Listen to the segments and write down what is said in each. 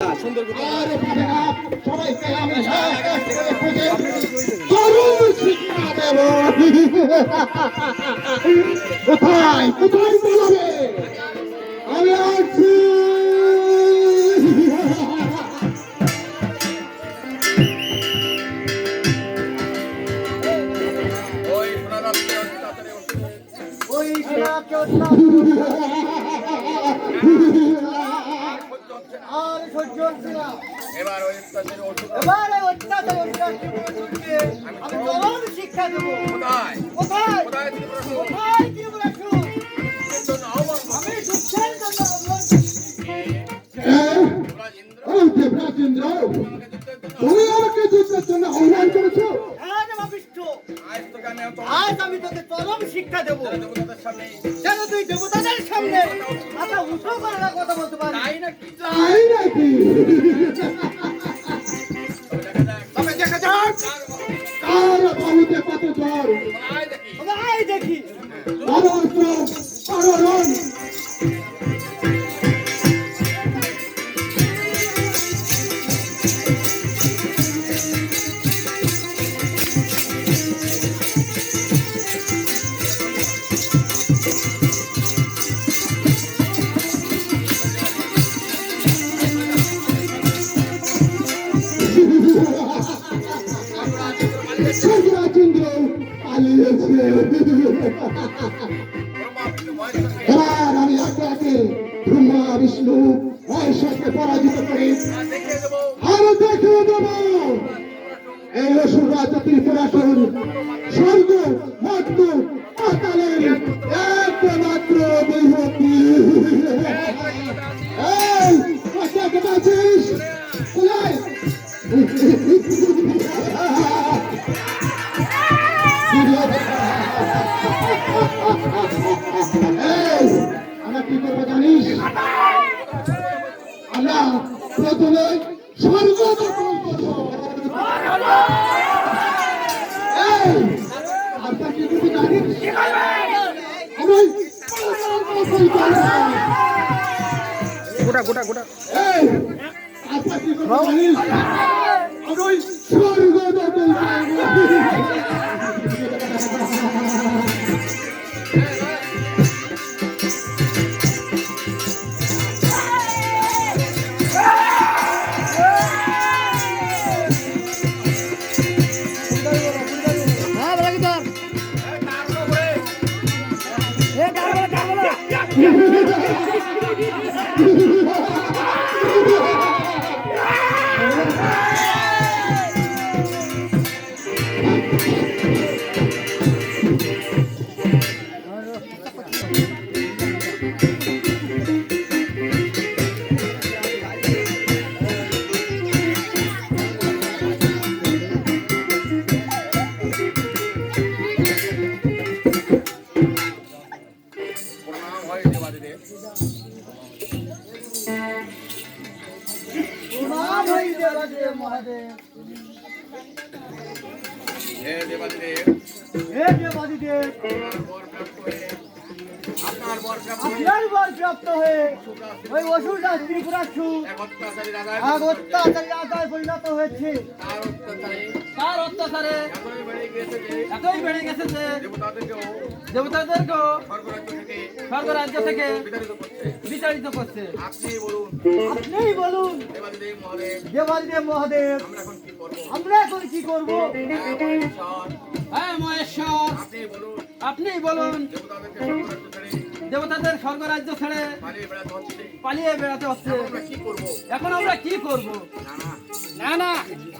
সুন্দর আর সবাইকে আমি চরম শিক্ষা দেব। কোথায় কোথায় বলবে আমি আছি। আর সহ্য হচ্ছে না। এবার ওই অত্যাচারী এবারে অত্যাচার আমি চরম শিক্ষা দেবো। কোথায় কোথায় কোথায় ত্রিপুরাসুর? কোথায় ত্রিপুরাসুর? এর জন্য আহ্বান করছি। আমি দুঃখের জন্য আহ্বান যুবরাজ ইন্দ্র রাজেন্দ্র, আমাকে যুদ্ধের জন্য তুমি আমাকে যুদ্ধের জন্য আহ্বান করেছো। হ্যাঁ দেবাবিষ্ট, আজ তোকে আমি আজ আমি তোকে চরম শিক্ষা দেবো। দেবতাদের সামনে যেন তুই দেবতাদের সামনে মাথা উঁচু করে না কথা বলতে পারিস। তাই নাকি? তাই নাকি? তবে দেখা যাক কার বাহুতে কত জ্বর, আয় দেখি তবে আয় দেখি। অনন্ত অনরণ। রাজেন্দ্র পালিয়েছে। এবার আমি একে একে ব্রহ্মা বিষ্ণু মহেশ্বরকে পরাজিত করে দেখিয়ে দেবো আরো দেখিয়ে দেব এই অসুর রাজ ত্রিপুরাসুর স্বর্গ মর্ত পাতালের একমাত্র দৈবতী। এই কোথায় আছিস? কোথায়? আমরা কি করবো জানিস? আমরা প্রথমে স্বর্গ দখল করবো। আপনার কি করবো জানিস? আমি দখল করবো। গোটা গোটা গোটা এই, আপনার কি করবো জানিস? আমি স্বর্গ দখল প্রণাম হয় দেবাদিদেব। প্রণাম হই দেবাদেব মহাদেব। হে দেবাদিদেব হে দেবাদিদেব, আপনার বর প্রাপ্ত হয়ে আপনার বর প্রাপ্ত হয়ে ওই অসুর রাজ ত্রিপুরাসুর এক অত্যাচারী রাজায় এক অত্যাচারী আদায় পরিণত হয়েছে। তার অত্যাচারে তার অত্যাচারে এতই বেড়ে গিয়েছে যে এতই বেড়ে গেছে যে দেবতাদেরকেও দেবতাদেরকেও স্বর্গরাজ্য থেকে স্বর্গরাজ্য থেকে বিতাড়িত করছে। বিতাড়িত করছে। আপনি বলুন আপনিই বলুন দেবাদিদেব মহাদেব, দেবাদিদেব মহাদেব, আমরা এখন কি করবো? আমরা এখন কি করব? হ্যাঁ, মহেশ্বর, হ্যাঁ মহেশ্বর, আপনি বলুন আপনিই বলুন। দেবতাদেরকে স্বর্গরাজ্য ছেড়ে দেবতাদের স্বর্গরাজ্য ছেড়ে পালিয়ে বেড়াতে হচ্ছে। পালিয়ে বেড়াতে হচ্ছে। আমরা কি করবো? এখন আমরা কি করব? না না, না না,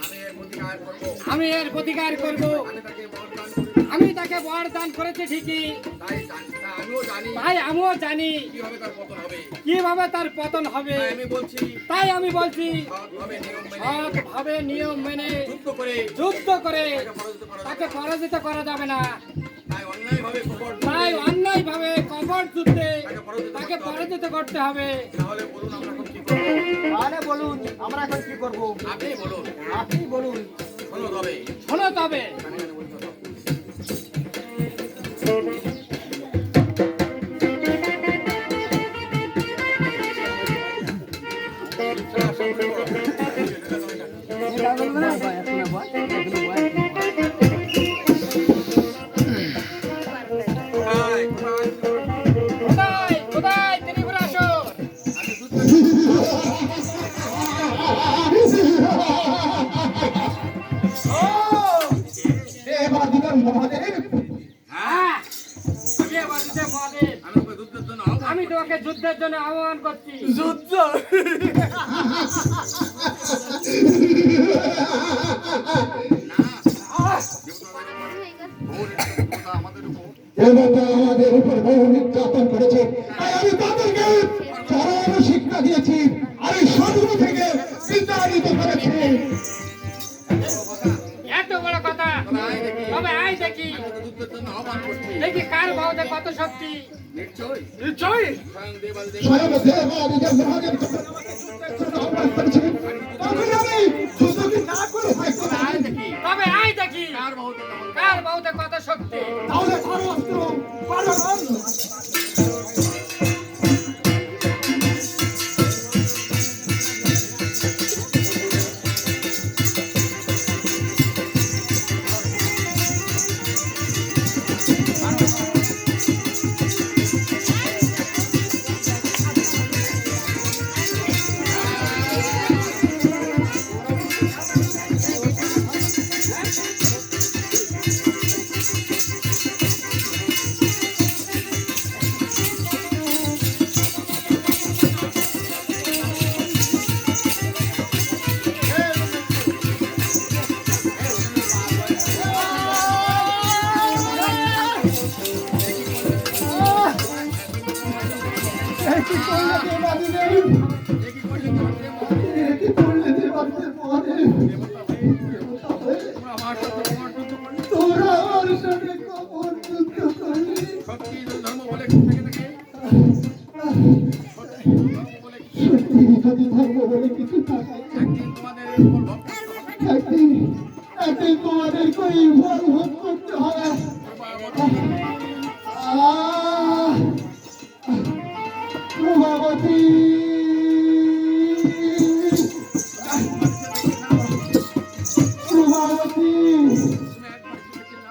আমি এর প্রতিকার করবো। আমি এর প্রতিকার করব। আমি তাকে বর দান করেছি। আমি তাকে বর দান করেছি ঠিকই, তাই আমিও জানি তাই আমিও জানি কিভাবে তার পতন হবে। কিভাবে তার পতন হবে। তাই আমি বলছি তাই আমি বলছি সৎভাবে নিয়ম মেনে সৎভাবে নিয়ম মেনে যুদ্ধ করে তাকে পরাজিত করা যাবে না। তাই অন্যায়ভাবে তাই অন্যায়ভাবে কপট যুদ্ধে তাকে পরাজিত করতে হবে। তাহলে বলুন আমরা এখন কি করবো? তাহলে বলুন আমরা এখন কি করব? আপনি বলুন। আপনি বলুন। শোনো তবে শোনো তবে কোথায় কোথায় ত্রিপুরা আসর? দেবাদিদেব মহাদেব হ্যাঁ, দেবাদিদেব মহাদেব, আমি ওকে যুদ্ধের জন্য আহ্বান আমি তোমাকে যুদ্ধের জন্য আহ্বান করছি। যুদ্ধ দেবতা আমাদের উপর বহু নির্যাতন করেছে, তাই আমি তাদেরকে চরম শিক্ষা দিয়েছি, আমি শত্রু থেকে বিতাড়িত করেছি। এত বড় কথা, তবে আয় দেখি, যুদ্ধের জন্য আহ্বান করছি দেখি কার বাহুতে কত শক্তি। নিশ্চয়ই নিশ্চয়ই স্বয়ং দেবাদিদেব স্বয়ং দেবাদিদেব মহাদেব আহ্বান করেছে, তখন আমি যুদ্ধকে না করে হয় আয় দেখি তবে আয় দেখি কার বাহুতে কেমন কার বাহুতে কত শক্তি। তাহলে করো অস্ত্র, করো বন্ধ। কি করলে দেবাদিদেব? কি করলে দেবাদিদেব মহাদেব? আমার সাথে তোমার যুদ্ধ করলে তোরা আমার সাথে কখন যুদ্ধ করলি? সত্যি ধর্ম বলে থেকে থেকে সত্যি যদি ধর্ম বলে কিছু থাকে, একদিন তোমাদের উপর ভক্ত একদিন একদিন তোমাদেরকে এই ভর ভোগ করতে হবে। প্রভাবতী, প্রভাবতী,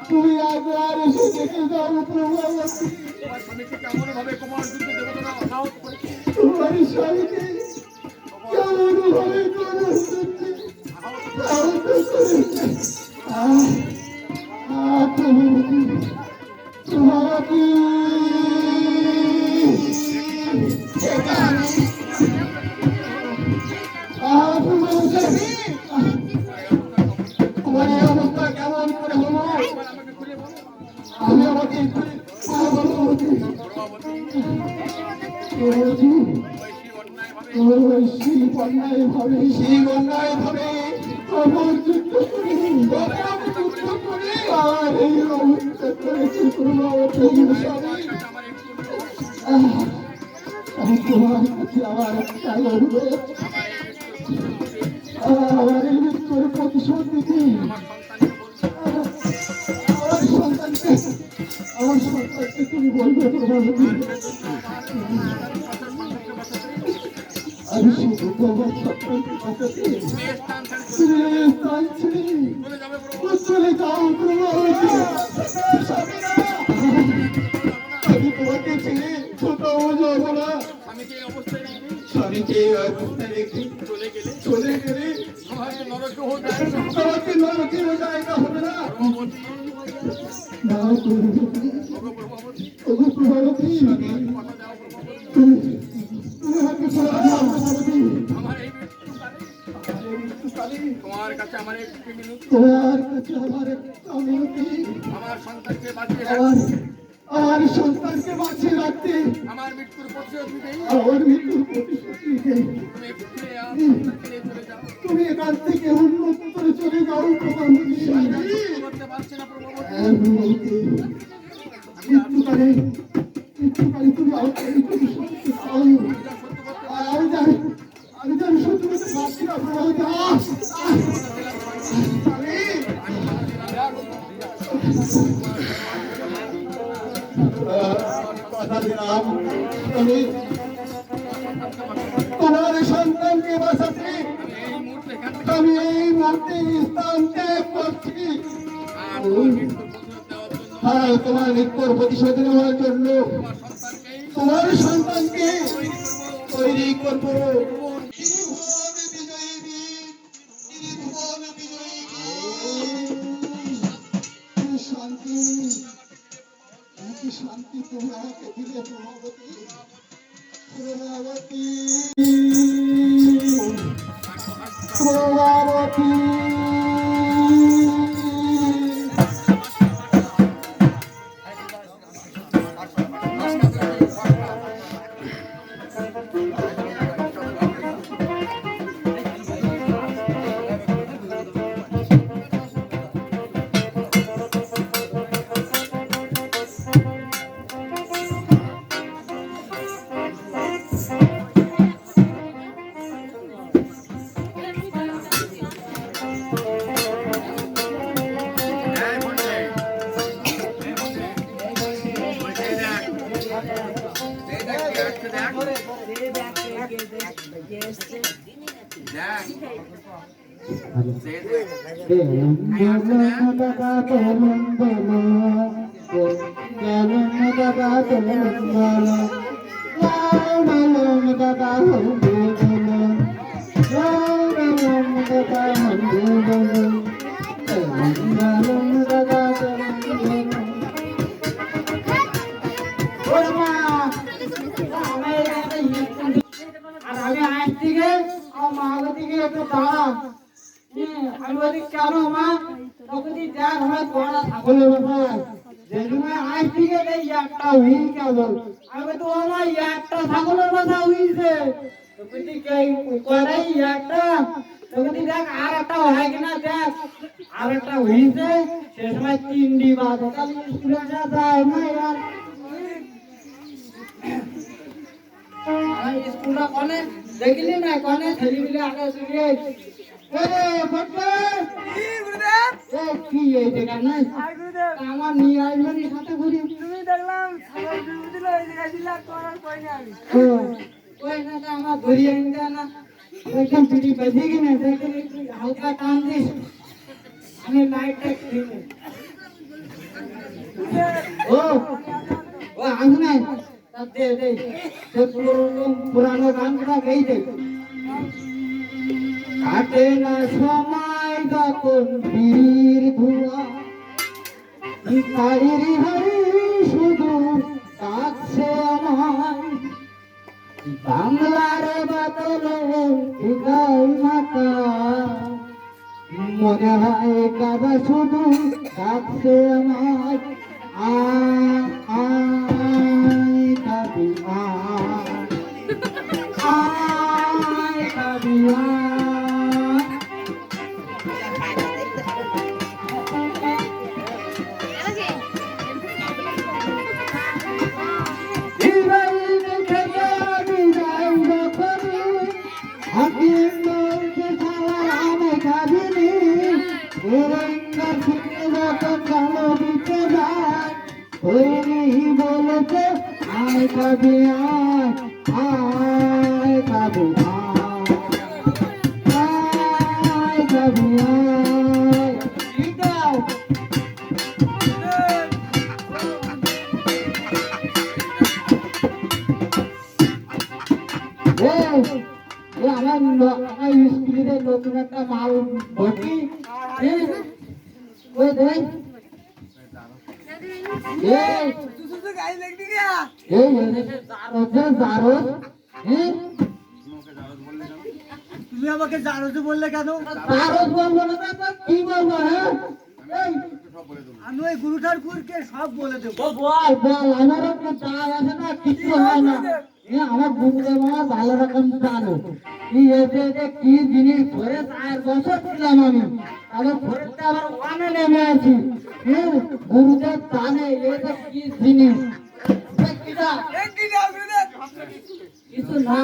তুমি একবার এসে দেখে যাও প্রভাবতী। তোমার স্বামীকে কেমন ভাবে কুমার যুদ্ধ দেবতারা আহত করেছে তোমার স্বামীকে কেমন ভাবে করে উঠেছে, আহত করেছে। প্রভাবতী, প্রভাবতী, তোমার এই অবস্থা কেমন করে হলো? আমাকে খুলে বলো আমি আমাকে প্রভাবতী, প্রভাবতী, সেই অন্যায় ভাবে সেই অন্যায় ভাবে খবর যুদ্ধ করে আর এই অবস্থা করেছে প্রভাবতী স্বামী। আমার একটু আমি তোমার কাছে আমার একটা অনুরোধ, আমার এই মৃত্যুর প্রতিশোধ দিতে আমার সন্তানকে তুমি বলবে প্রভাবতী, আমি শুধু তোমার সন্তানকে বাঁচাতে স্থান ছাড়ি স্থান ছেড়ে চলে যাবে প্রভু চলে যাও প্রভাবতী। আমি তোমাকে ছেড়ে ছোট যাব না, স্বামীকে এই অবস্থায় রেখে স্বামীকে এই অবস্থায় রেখে চলে গেলে চলে গেলে আমার নরক হয়ে যায় আমাকে নরকেও জায়গা হবে না। প্রভুপতি না প্রভাবতী, প্রভুপতি ওগো প্রভাবতী, কথা দাও প্রভুপতি তুমি আমাকে ছেড়ে দাও প্রভাবতী। আমার এই মৃত্যুকালে তোমার কাছে আমার একটি মিনতি তোমার কাছে আমার একটা মিনতি, আমার সন্তানকে বাঁচিয়ে রাখো আমার সন্তানকে বাঁচিয়ে রাখতে, আমার মৃত্যুর প্রতিশোধ নিতে আমার মৃত্যুর প্রতিশোধ নিতে তুমি একটু ফিরে সন্তানকে নিয়ে চলে যাও তুমি এখান থেকে উন্নত করে চলে যাও প্রধানমন্ত্রী। করতে পারছি না প্রভুপতি মৃত্যুকালে তুমি আমাকে তুমি সত্যি দাও। আমি জানি সত্যি করতে পারছি না প্রভাবতী। কথা দিলাম তুমি তোমার সন্তানকে বাঁচাতে এই মুহূর্তে এখান থেকে আমি এই শান্তি স্থান ত্যাগ করছি। আর তোমার মৃত্যুর প্রতিশোধ দেওয়ার জন্য হ্যাঁ, তোমার মৃত্যুর প্রতিশোধ নেওয়ার জন্য তোমার সন্তানকে তোমার সন্তানকে তৈরি করব। তৈরি করবো। ত্রিভুবন বিজয়ী বীর, ত্রিভুবন বিজয়ী বীর। কি শান্তি, কি শান্তি তুমি আমাকে দিলে প্রভাবতী, প্রভাবতী, প্রভাবতী। এই বন্ধে, এই বন্ধে, ওই যে দেখ, এই দেখ কে আসছে দেখ। দেখ, সেই দেখ। আর আমি আজ থেকে আমার মা দিকে একটু দাঁড়া। আমি বলি কেন মা, তোকে দেখ আমার পড়া ছাগলের ব্যাপার, যে সময় আজ থেকে এই একটা হুইল কেবল। আমি বলি তো আমার একটা ছাগলের কথা হইছে, তোকে কয়টাই একটা, তোকে দেখ আর একটা হয় কিনা দেখ, আর একটা হইছে, সে সময় 3 বাজে, কাল স্কুলে যায় না यार। স্কুলটা কোনে দেখলি না, কোনে ছেলে মিলে আগে শুয়ে কি এই দেখা না আমার নিয়ে আসবেন সাথে ঘুরি। তুমি দেখলাম ওই না আমার ধরিয়ে নিতে না, ওইখান পিটি বেঁধে কিনে দেখে হালকা টান দিস, আমি লাইটটা দিই। ও ও আসে নাই, দে দে সে পুরানো গানটা গেই দে। কাটে না সময় যখন বীর ধুয়া, হরি হরি শুধু ডাকছে আমায়, বাংলার বাদলে হৃদয় মাতা, মনে হয় কাদা শুধু ডাকছে আমায়। আয় কাবি আয় কাবি বলতে আয় কবি আয় কবি আয় কবি আমার স্কুলে নতুন একটা মাল ভর্তি ওই দেখ তুমি আমাকে জারজ বললে কেন? জারজ বলবো না কি বলবো? হ্যাঁ আমি ওই গুরু ঠাকুরকে সব বলে দেবো। বল বল, আমার একটা চাল আছে না, কিছু হয় না। আমার গুরুদেব আমার ভালো রকম জানো কি এসে কি জিনিস ধরে 4 বছর ছিলাম আমি, আবার ধরতে আবার ওখানে নেমে আছি। গুরুদেব জানে এটা কি জিনিস, কিছু না।